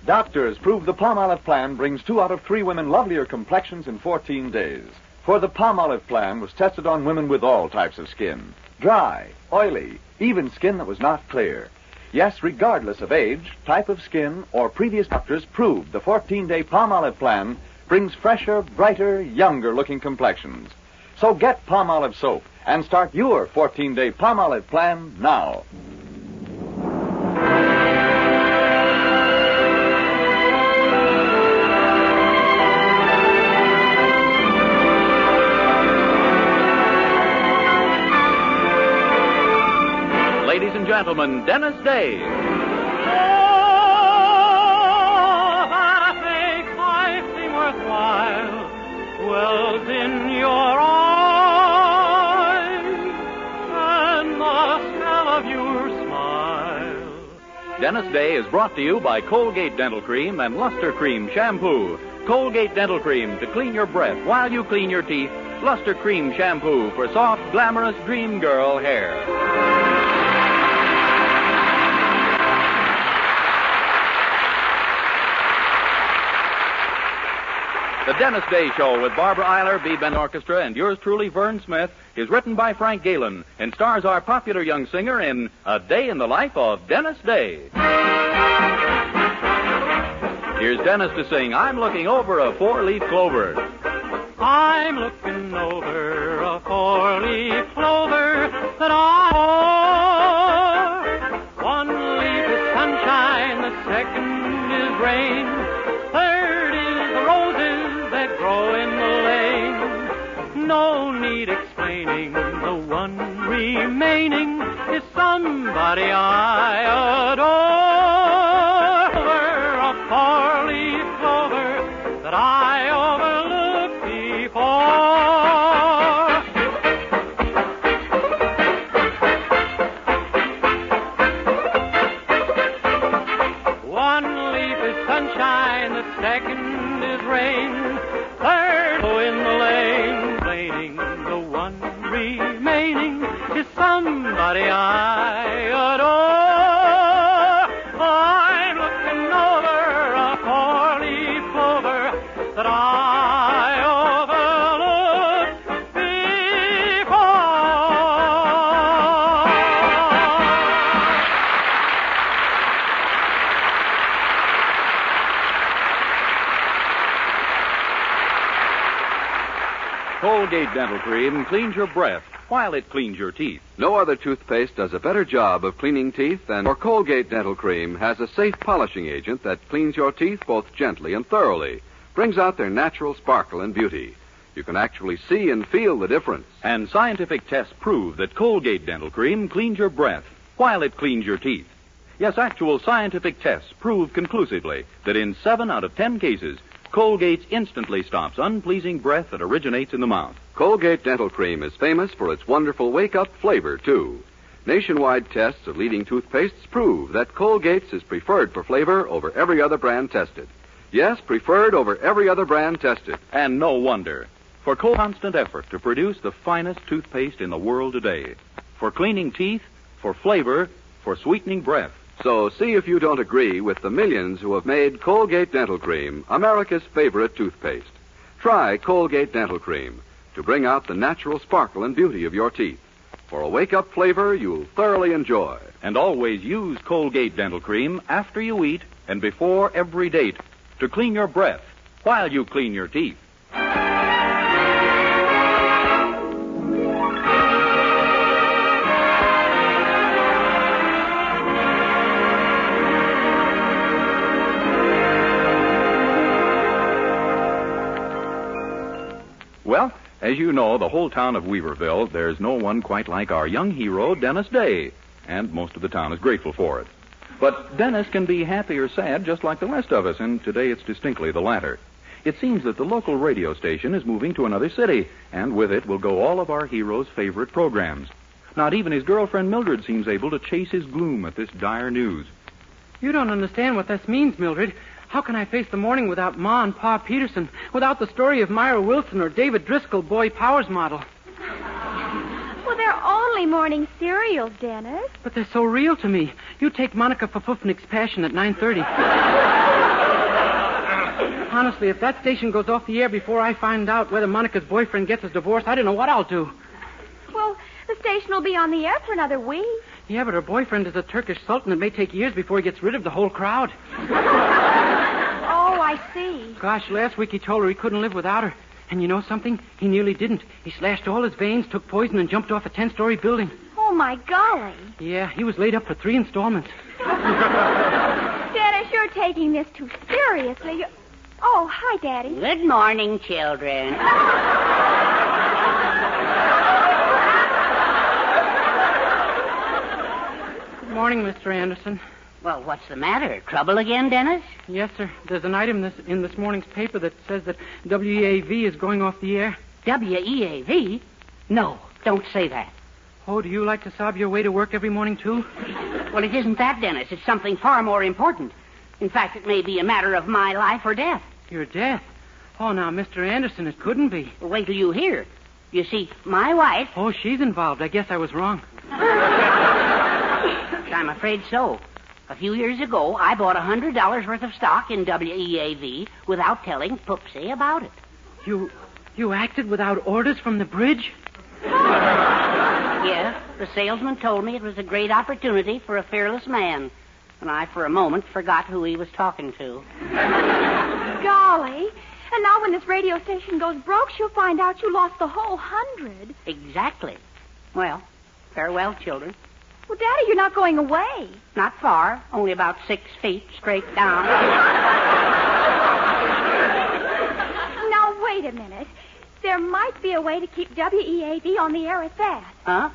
Doctors prove the Palmolive plan brings 2 out of 3 women lovelier complexions in 14 days. For the Palmolive plan was tested on women with all types of skin. Dry, oily, even skin that was not clear. Yes, regardless of age, type of skin, or previous doctors proved the 14-day Palmolive plan brings fresher, brighter, younger-looking complexions. So get Palmolive soap and start your 14-day Palmolive plan now. Ladies and gentlemen, Dennis Day. Oh, that makes life seem worthwhile dwells in your eyes and the smell of your smile. Dennis Day is brought to you by Colgate Dental Cream and Luster Cream Shampoo. Colgate Dental Cream to clean your breath while you clean your teeth. Luster Cream Shampoo for soft, glamorous dream girl hair. The Dennis Day Show with Barbara Eiler, B. Ben Orchestra, and yours truly, Vern Smith, is written by Frank Galen and stars our popular young singer in A Day in the Life of Dennis Day. Here's Dennis to sing I'm Looking Over a Four-Leaf Clover. I'm looking over a four-leaf clover that I wore. One leaf is sunshine, the second is rain, third is the roses that grow in the lane. No need explaining, the one remaining is somebody I adore. Over a four-leaf clover that I overlooked before. One leaf is sunshine, the second is rain, third in the lane, waiting, the one remaining is somebody I adore. I'm looking over a four-leaf clover that I overlooked Colgate Dental Cream cleans your breath while it cleans your teeth. No other toothpaste does a better job of cleaning teeth than your Colgate Dental Cream has a safe polishing agent that cleans your teeth both gently and thoroughly, brings out their natural sparkle and beauty. You can actually see and feel the difference. And scientific tests prove that Colgate Dental Cream cleans your breath while it cleans your teeth. Yes, actual scientific tests prove conclusively that in 7 out of 10 cases, Colgate instantly stops unpleasing breath that originates in the mouth. Colgate Dental Cream is famous for its wonderful wake-up flavor, too. Nationwide tests of leading toothpastes prove that Colgate's is preferred for flavor over every other brand tested. Yes, preferred over every other brand tested. And no wonder. For constant effort to produce the finest toothpaste in the world today. For cleaning teeth, for flavor, for sweetening breath. So see if you don't agree with the millions who have made Colgate Dental Cream America's favorite toothpaste. Try Colgate Dental Cream to bring out the natural sparkle and beauty of your teeth. For a wake-up flavor you'll thoroughly enjoy. And always use Colgate Dental Cream after you eat and before every date to clean your breath while you clean your teeth. Well, as you know, the whole town of Weaverville, there's no one quite like our young hero, Dennis Day. And most of the town is grateful for it. But Dennis can be happy or sad just like the rest of us, and today it's distinctly the latter. It seems that the local radio station is moving to another city, and with it will go all of our hero's favorite programs. Not even his girlfriend Mildred seems able to chase his gloom at this dire news. You don't understand what this means, Mildred. How can I face the morning without Ma and Pa Peterson, without the story of Myra Wilson or David Driscoll, Boy Powers model? Well, they're only morning cereals, Dennis. But they're so real to me. You take Monica Popufnik's Passion at 9:30. Honestly, if that station goes off the air before I find out whether Monica's boyfriend gets his divorce, I don't know what I'll do. Well, the station will be on the air for another week. Yeah, but her boyfriend is a Turkish sultan. It may take years before he gets rid of the whole crowd. Oh, I see. Gosh, last week he told her he couldn't live without her. And you know something? He nearly didn't. He slashed all his veins, took poison, and jumped off a 10-story building. Oh, my golly. Yeah, he was laid up for 3 installments. Dennis, you're taking this too seriously. Oh, hi, Daddy. Good morning, children. Good morning, Mr. Anderson. Well, what's the matter? Trouble again, Dennis? Yes, sir. There's an item in this morning's paper that says that WEAV is going off the air. WEAV? No, don't say that. Oh, do you like to sob your way to work every morning, too? Well, it isn't that, Dennis. It's something far more important. In fact, it may be a matter of my life or death. Your death? Oh, now, Mr. Anderson, it couldn't be. Well, wait till you hear. You see, my wife... Oh, she's involved. I guess I was wrong. I'm afraid so. A few years ago, I bought $100 worth of stock in WEAV without telling Poopsie about it. You acted without orders from the bridge? Yes, the salesman told me it was a great opportunity for a fearless man. And I, for a moment, forgot who he was talking to. Golly. And now when this radio station goes broke, she'll find out you lost the whole 100. Exactly. Well, farewell, children. Well, Daddy, you're not going away. Not far, only about 6 feet straight down. Now, wait a minute. There might be a way to keep WEAV on the air at that. Huh?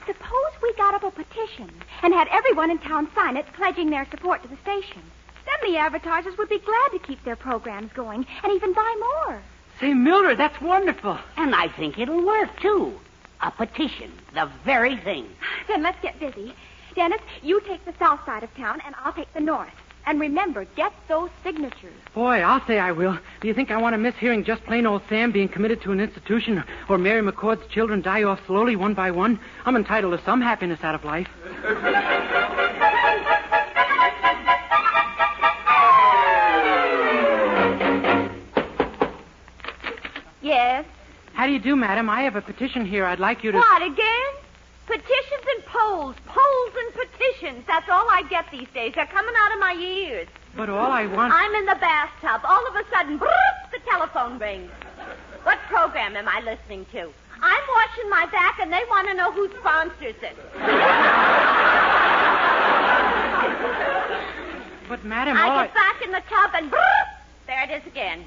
Suppose we got up a petition and had everyone in town sign it, pledging their support to the station. Then the advertisers would be glad to keep their programs going and even buy more. Say, Mildred, that's wonderful. And I think it'll work, too. A petition. The very thing. Then let's get busy. Dennis, you take the south side of town, and I'll take the north. And remember, get those signatures. Boy, I'll say I will. Do you think I want to miss hearing just plain old Sam being committed to an institution or Mary McCord's children die off slowly one by one? I'm entitled to some happiness out of life. Yes? How do you do, madam? I have a petition here. I'd like you to... What, again? Petitions and polls. Polls and petitions. That's all I get these days. They're coming out of my ears. But all I want... I'm in the bathtub. All of a sudden, the telephone rings. What program am I listening to? I'm washing my back, and they want to know who sponsors it. But, madam, I get back in the tub, and there it is again.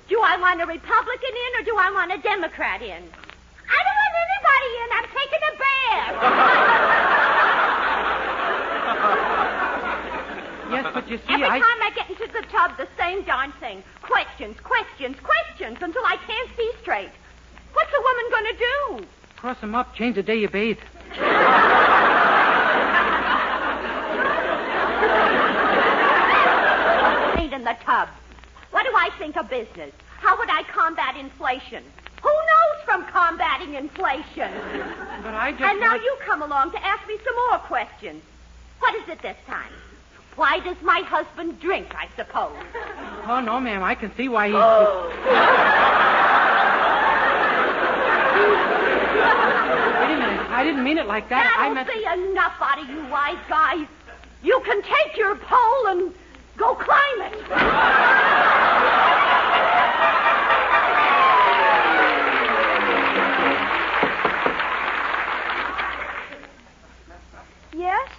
Do I want a Republican in, or do I want a Democrat in? I don't want anybody in. I'm taking a bath. Yes, but you see, Every time I get into the tub, the same darn thing. Questions, questions, questions, until I can't see straight. What's a woman going to do? Cross them up. Change the day you bathe. Ain't in the tub. What do I think of business? How would I combat inflation? Who knows from combating inflation? But I just... And now you come along to ask me some more questions. What is it this time? Why does my husband drink, I suppose? Oh, no, ma'am. I can see why he... Wait a minute. I didn't mean it like that. That'll be enough out of you wise guys. You can take your pole and go climb it. Yes?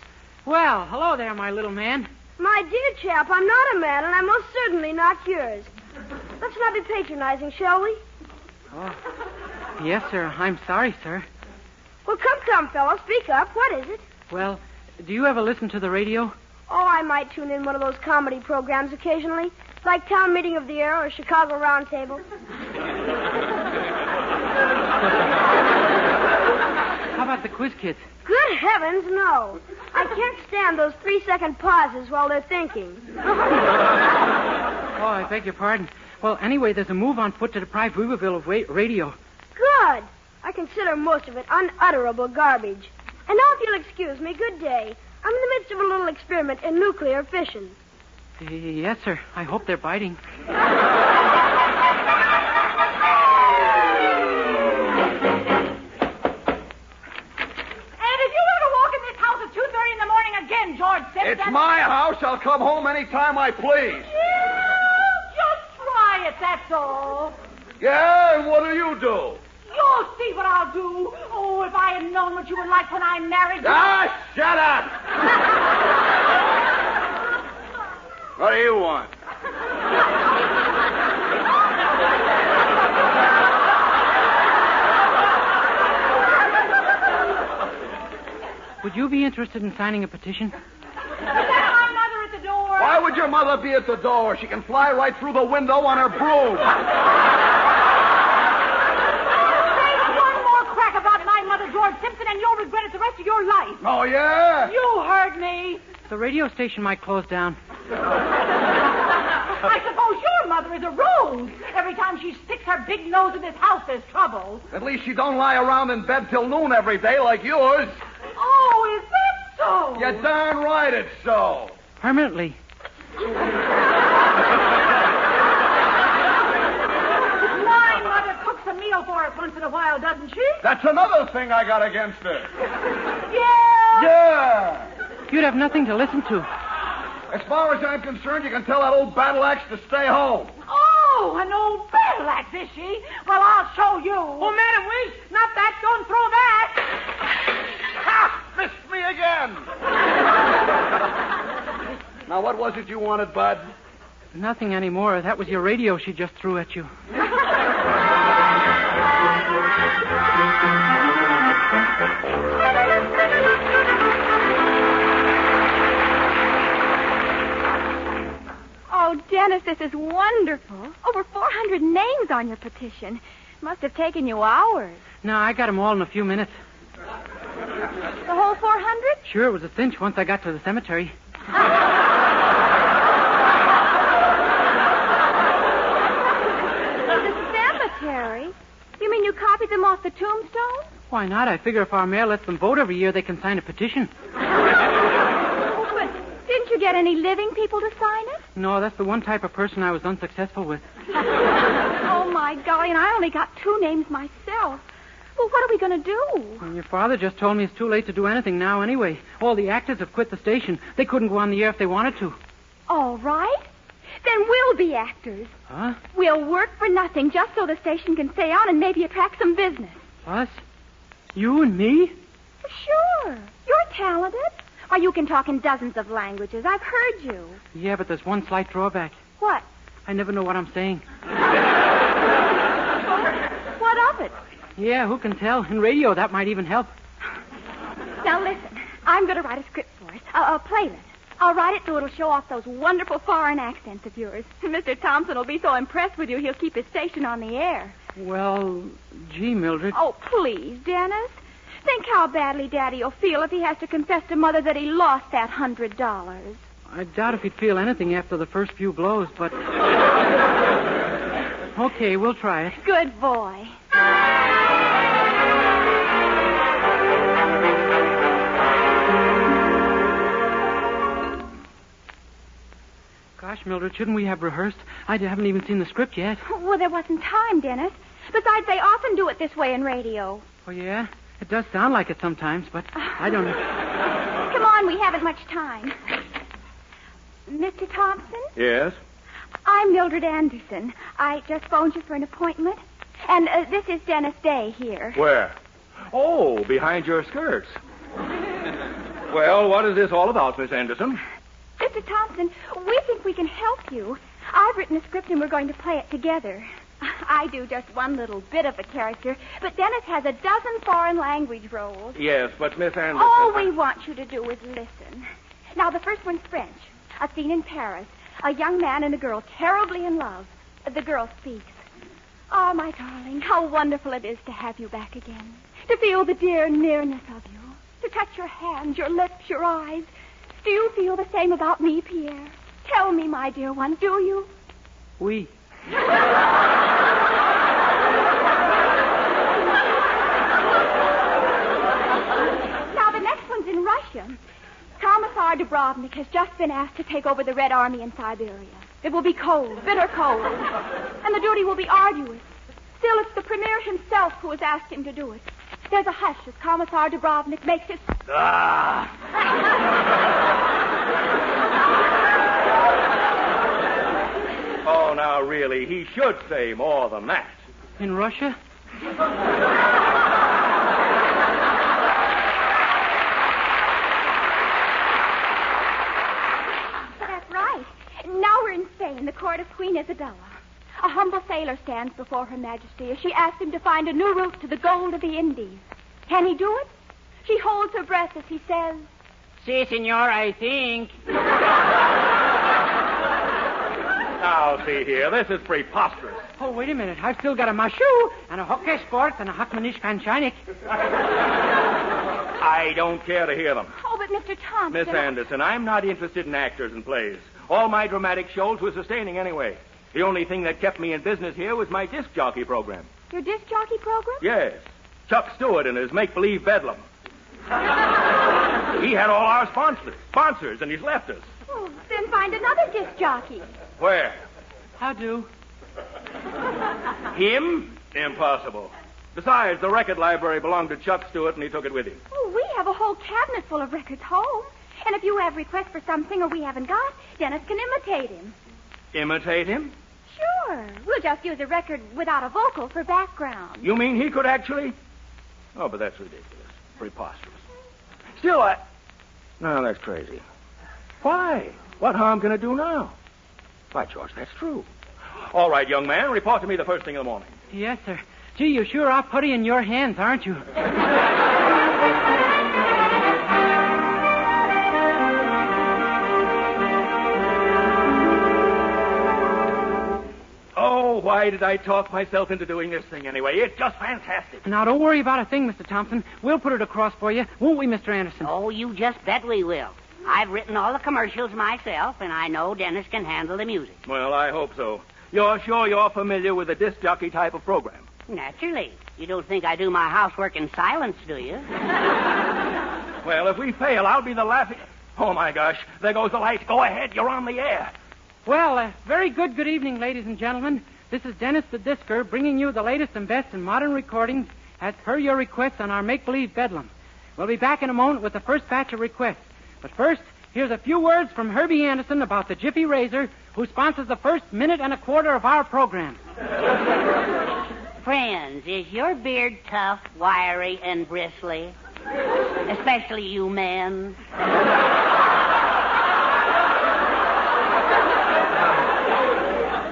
Well, hello there, my little man. My dear chap, I'm not a man, and I'm most certainly not yours. Let's not be patronizing, shall we? Oh, yes, sir. I'm sorry, sir. Well, come, fellow. Speak up. What is it? Well, do you ever listen to the radio? Oh, I might tune in one of those comedy programs occasionally, like Town Meeting of the Air or Chicago Roundtable. How about the Quiz Kids? Good heavens, no. I can't stand those 3-second pauses while they're thinking. Oh, I beg your pardon. Well, anyway, there's a move on foot to deprive Weaverville of radio. Good. I consider most of it unutterable garbage. And now, if you'll excuse me, good day. I'm in the midst of a little experiment in nuclear fission. Yes, sir. I hope they're biting. It's my house. I'll come home any time I please. Just try it, that's all. Yeah, and what do you do? You'll see what I'll do. Oh, if I had known what you were like when I married you. Ah, shut up! What do you want? Would you be interested in signing a petition? Is that my mother at the door? Why would your mother be at the door? She can fly right through the window on her broom. Say one more crack about my mother, George Simpson, and you'll regret it the rest of your life. Oh, yeah? You heard me. The radio station might close down. I suppose your mother is a rose. Every time she sticks her big nose in this house, there's trouble. At least she don't lie around in bed till noon every day like yours. Oh, is that so? You're darn right it's so. Permanently. My mother cooks a meal for us once in a while, doesn't she? That's another thing I got against her. Yeah. Yeah. You'd have nothing to listen to. As far as I'm concerned, you can tell that old battle axe to stay home. Oh, an old battle axe, is she? Well, I'll show you. Oh, Madam Weaze, not that. Don't throw that. Ha! Missed me again. Now, what was it you wanted, Bud? Nothing anymore. That was your radio she just threw at you. Oh, Dennis, this is wonderful. Over 400 names on your petition. Must have taken you hours. No, I got them all in a few minutes. The whole 400? Sure, it was a cinch once I got to the cemetery. The cemetery? You mean you copied them off the tombstone? Why not? I figure if our mayor lets them vote every year, they can sign a petition. But didn't you get any living people to sign it? No, that's the one type of person I was unsuccessful with. Oh, my golly, and I only got 2 names myself. Well, what are we going to do? Well, your father just told me it's too late to do anything now anyway. All the actors have quit the station. They couldn't go on the air if they wanted to. All right. Then we'll be actors. Huh? We'll work for nothing just so the station can stay on and maybe attract some business. Us? You and me? Sure. You're talented. Why, you can talk in dozens of languages. I've heard you. Yeah, but there's one slight drawback. What? I never know what I'm saying. What of it? Yeah, who can tell? In radio, that might even help. Now, listen. I'm going to write a script for us. A playlist. I'll write it so it'll show off those wonderful foreign accents of yours. Mr. Thompson will be so impressed with you, he'll keep his station on the air. Well, gee, Mildred. Oh, please, Dennis. Think how badly Daddy will feel if he has to confess to Mother that he lost that $100. I doubt if he'd feel anything after the first few blows, but... Okay, we'll try it. Good boy. Gosh, Mildred, shouldn't we have rehearsed? I haven't even seen the script yet. Well, there wasn't time, Dennis. Besides, they often do it this way in radio. Oh, yeah? It does sound like it sometimes, but I don't know. Come on, we haven't much time. Mr. Thompson? Yes? I'm Mildred Anderson. I just phoned you for an appointment. And this is Dennis Day here. Where? Oh, behind your skirts. Well, what is this all about, Miss Anderson? Mr. Thompson, we think we can help you. I've written a script and we're going to play it together. I do just one little bit of a character, but Dennis has a dozen foreign language roles. Yes, but Miss Anderson... All we want you to do is listen. Now, the first one's French. A scene in Paris. A young man and a girl terribly in love. The girl speaks. Oh, my darling, how wonderful it is to have you back again. To feel the dear nearness of you. To touch your hands, your lips, your eyes. Do you feel the same about me, Pierre? Tell me, my dear one, do you? Oui. Now, the next one's in Russia. Commissar Dubrovnik has just been asked to take over the Red Army in Siberia. It will be cold, bitter cold, and the duty will be arduous. Still, it's the Premier himself who has asked him to do it. There's a hush as Commissar Dubrovnik makes his... Ah! Oh, now, really, he should say more than that. In Russia? That's right. Now we're in Spain, the court of Queen Isabella. A humble sailor stands before Her Majesty as she asks him to find a new route to the gold of the Indies. Can he do it? She holds her breath as he says, Si, senor, I think. Now, see here, this is preposterous. Oh, wait a minute. I've still got a mashu and a hockey sport and a hakmanish kanchanik. I don't care to hear them. Oh, but Mr. Thompson... Miss Anderson, I'm not interested in actors and plays. All my dramatic shows were sustaining anyway. The only thing that kept me in business here was my disc jockey program. Your disc jockey program? Yes. Chuck Stewart and his make-believe bedlam. He had all our sponsors, and he's left us. Oh, then find another disc jockey. Where? How do? Him? Impossible. Besides, the record library belonged to Chuck Stewart, and he took it with him. Oh, we have a whole cabinet full of records home. And if you have requests for some singer we haven't got, Dennis can imitate him. Imitate him? Sure. We'll just use a record without a vocal for background. You mean he could actually... Oh, but that's ridiculous. Preposterous. Still, No, that's crazy. Why? What harm can it do now? By George, that's true. All right, young man, report to me the first thing in the morning. Yes, sir. Gee, you sure are putty in your hands, aren't you? Oh, why did I talk myself into doing this thing anyway? It's just fantastic. Now, don't worry about a thing, Mr. Thompson. We'll put it across for you, won't we, Mr. Anderson? Oh, you just bet we will. I've written all the commercials myself, and I know Dennis can handle the music. Well, I hope so. You're sure you're familiar with the disc jockey type of program? Naturally. You don't think I do my housework in silence, do you? Well, if we fail, I'll be the laughing... Oh, my gosh. There goes the light. Go ahead. You're on the air. Well, very good evening, ladies and gentlemen. This is Dennis the Discer bringing you the latest and best in modern recordings as per your requests on our make-believe bedlam. We'll be back in a moment with the first batch of requests. But first, here's a few words from Herbie Anderson about the Jiffy Razor, who sponsors the first minute and a quarter of our program. Friends, is your beard tough, wiry, and bristly? Especially you men.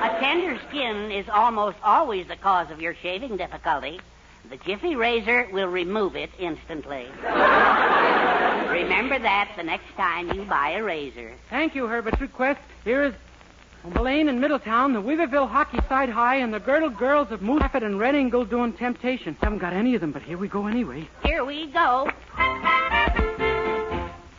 A tender skin is almost always the cause of your shaving difficulty. The Jiffy Razor will remove it instantly. Remember that the next time you buy a razor. Thank you, Herbert's request. Here is Mullane in Middletown, the Weaverville Hockey Side High, and the Girdle Girls of Moose Rapids and Red Eagle doing Temptation. Haven't got any of them, but here we go anyway. Here we go.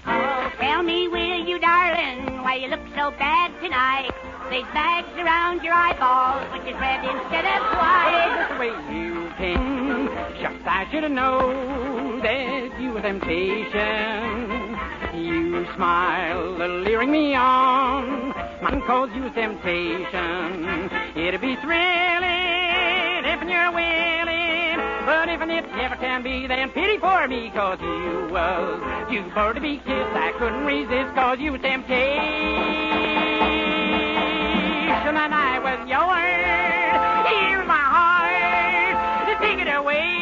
Oh, tell me, will you, darling, why you look so bad tonight? These bags around your eyeballs, which is red instead of white. Just the way you came. Shucks, I should have known that you were temptation. You smile, leering me on. Mine calls you temptation. It'll be thrilling if you're willing. But if it never can be, then pity for me, 'cause you was too bold to be kissed. I couldn't resist, 'cause you was temptation, and I was yours. Here's my heart. Take it away.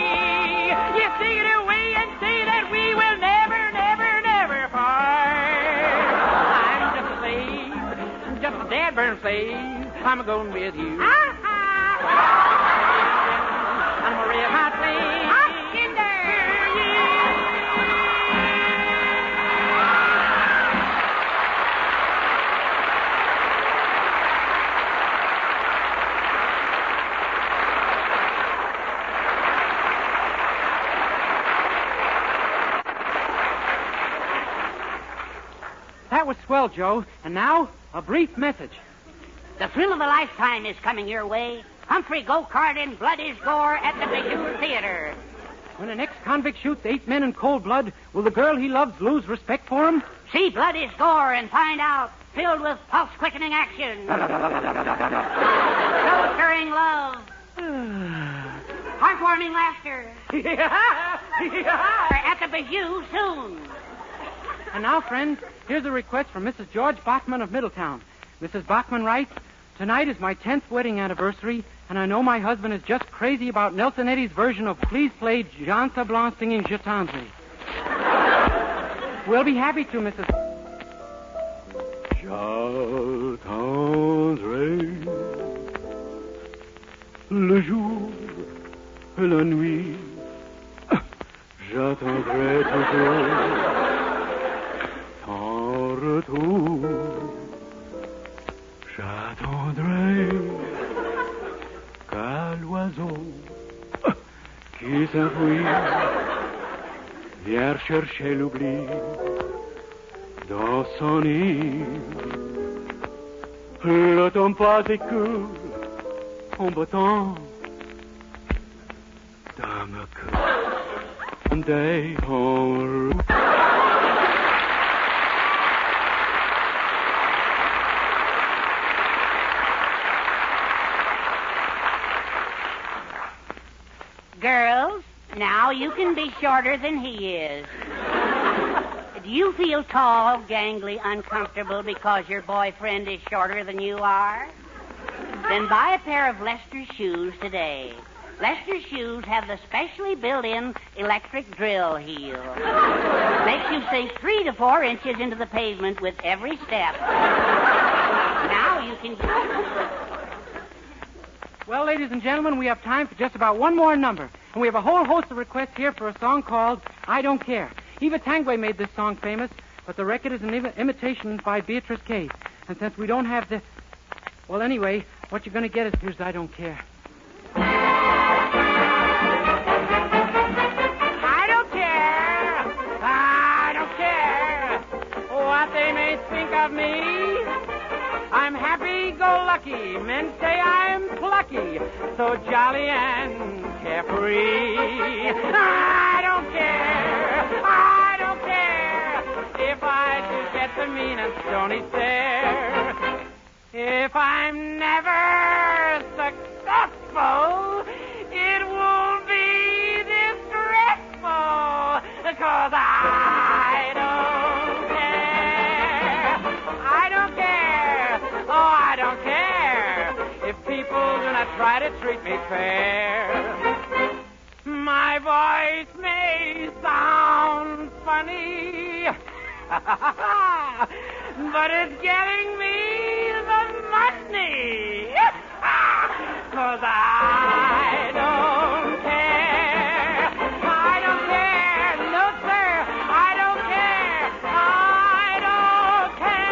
Yes, take it away and say that we will never, never, never part. I'm just a slave, just a dead-burn slave. I'm going with you. I'm a red hot flame. In there. That was swell, Joe. And now, a brief message. The thrill of a lifetime is coming your way. Humphrey Go-Kart in Blood is Gore at the Bijou Theater. When an ex-convict shoots 8 men in cold blood, will the girl he loves lose respect for him? See Blood is Gore and find out. Filled with pulse-quickening action. Soul-stirring love. Heartwarming laughter. At the Bijou soon. And now, friends, Here's a request from Mrs. George Bachman of Middletown. Mrs. Bachman writes, tonight is my 10th wedding anniversary, and I know my husband is just crazy about Nelson Eddy's version of Please Play Jean Sablon singing Je Tendrai. We'll be happy to, Mrs. Je tendrai le jour et la nuit. J'attendrai toujours ton retour. J'attendrai qu'à l'oiseau qui s'enfuit vient chercher l'oubli dans son nid. Le temps passe et coule en battant dans me cœur des en Girls, now you can be shorter than he is. Do you feel tall, gangly, uncomfortable because your boyfriend is shorter than you are? Then buy a pair of Lester shoes today. Lester shoes have the specially built-in electric drill heel. Makes you sink 3 to 4 inches into the pavement with every step. Now you can... Well, ladies and gentlemen, we have time for just about one more number. And we have a whole host of requests here for a song called I Don't Care. Eva Tangway made this song famous, but the record is an imitation by Beatrice Case. And since we don't have the... Well, anyway, what you're going to get is here's I Don't Care. I don't care. I don't care what they may think of me. I'm happy-go-lucky. Men say I'm plucky, so jolly and carefree. I don't care. I don't care if I do get the mean and stony stare. If I'm never successful, it will be distressful, 'cause I don't care. I don't care. Oh, I don't care if people do not try to treat me fair. My voice may sound funny, but it's getting me the money. 'Cause I don't care. I don't care. No, sir. I don't care. I don't care.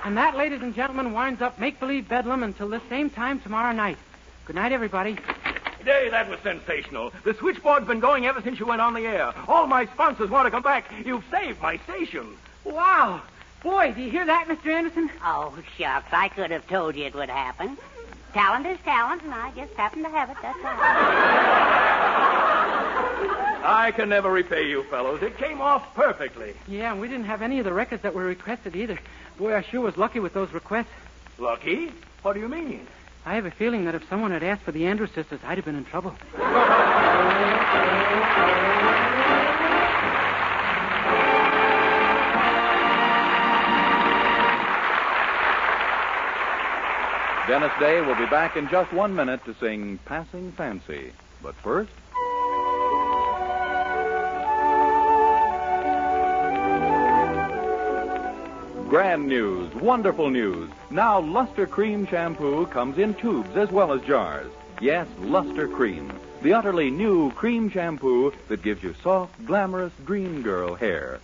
And that, ladies and gentlemen, winds up Make-Believe Bedlam until this same time tomorrow night. Good night, everybody. Hey, that was sensational. The switchboard's been going ever since you went on the air. All my sponsors want to come back. You've saved my station. Wow. Boy, do you hear that, Mr. Anderson? Oh, shucks, I could have told you it would happen. Talent is talent, and I just happen to have it, that's all. I can never repay you fellows. It came off perfectly. Yeah, and we didn't have any of the records that were requested either. Boy, I sure was lucky with those requests. Lucky? What do you mean? I have a feeling that if someone had asked for the Andrews Sisters, I'd have been in trouble. Dennis Day will be back in just 1 minute to sing Passing Fancy. But first... Grand news, wonderful news. Now Luster Cream Shampoo comes in tubes as well as jars. Yes, Luster Cream. The utterly new cream shampoo that gives you soft, glamorous dream girl hair.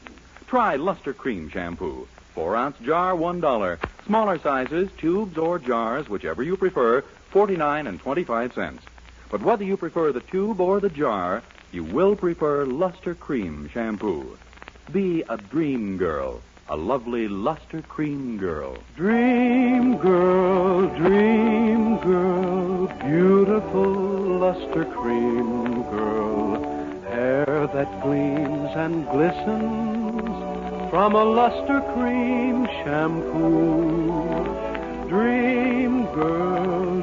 Try Luster Cream Shampoo. 4-ounce jar, $1. Smaller sizes, tubes or jars, whichever you prefer, 49 and 25 cents. But whether you prefer the tube or the jar, you will prefer Luster Cream Shampoo. Be a dream girl. A lovely Luster Cream girl. Dream girl, beautiful luster cream girl, hair that gleams and glistens from a luster cream shampoo. Dream girl,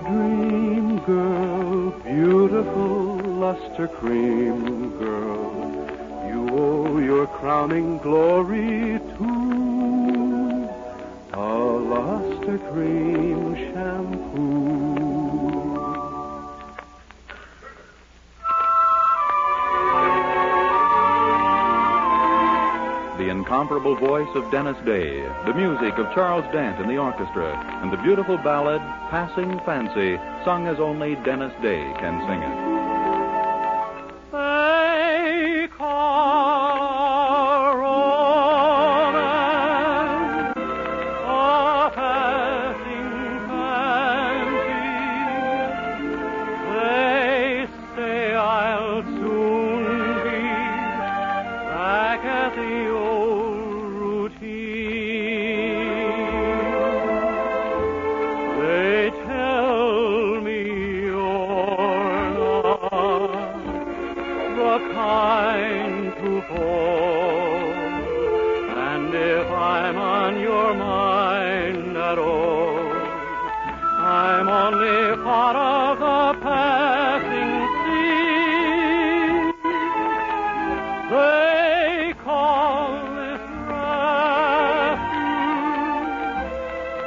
beautiful luster cream girl, you owe your crowning glory to a luster cream shampoo. The incomparable voice of Dennis Day, the music of Charles Dant and the orchestra, and the beautiful ballad, Passing Fancy, sung as only Dennis Day can sing it. They call romance a passing fancy. They say I'll soon be back at the old routine. They tell me you're not the kind to fall, and if I'm on your mind at all, I'm only part of the passing scene. They call this refuge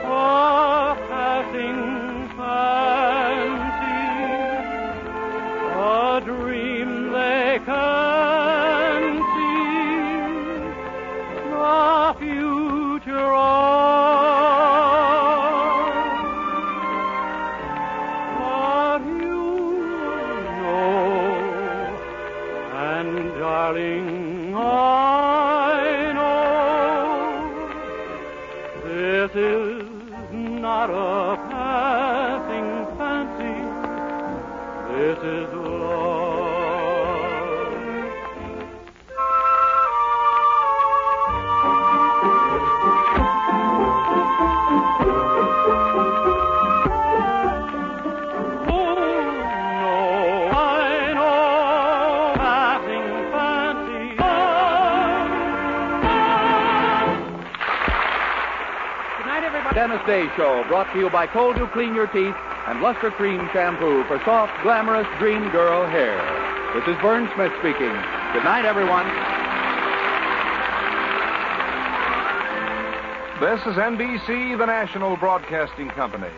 a passing fancy, a dream they can see the future of. But you know, and darling, I know this is not a passing fancy. This is love. Oh, no, I know, passing fancy. Good night, everybody. Dennis Day Show, brought to you by Cold to Clean Your Teeth and Luster Cream Shampoo for soft, glamorous dream girl hair. This is Vern Smith speaking. Good night, everyone. This is NBC, the national broadcasting company.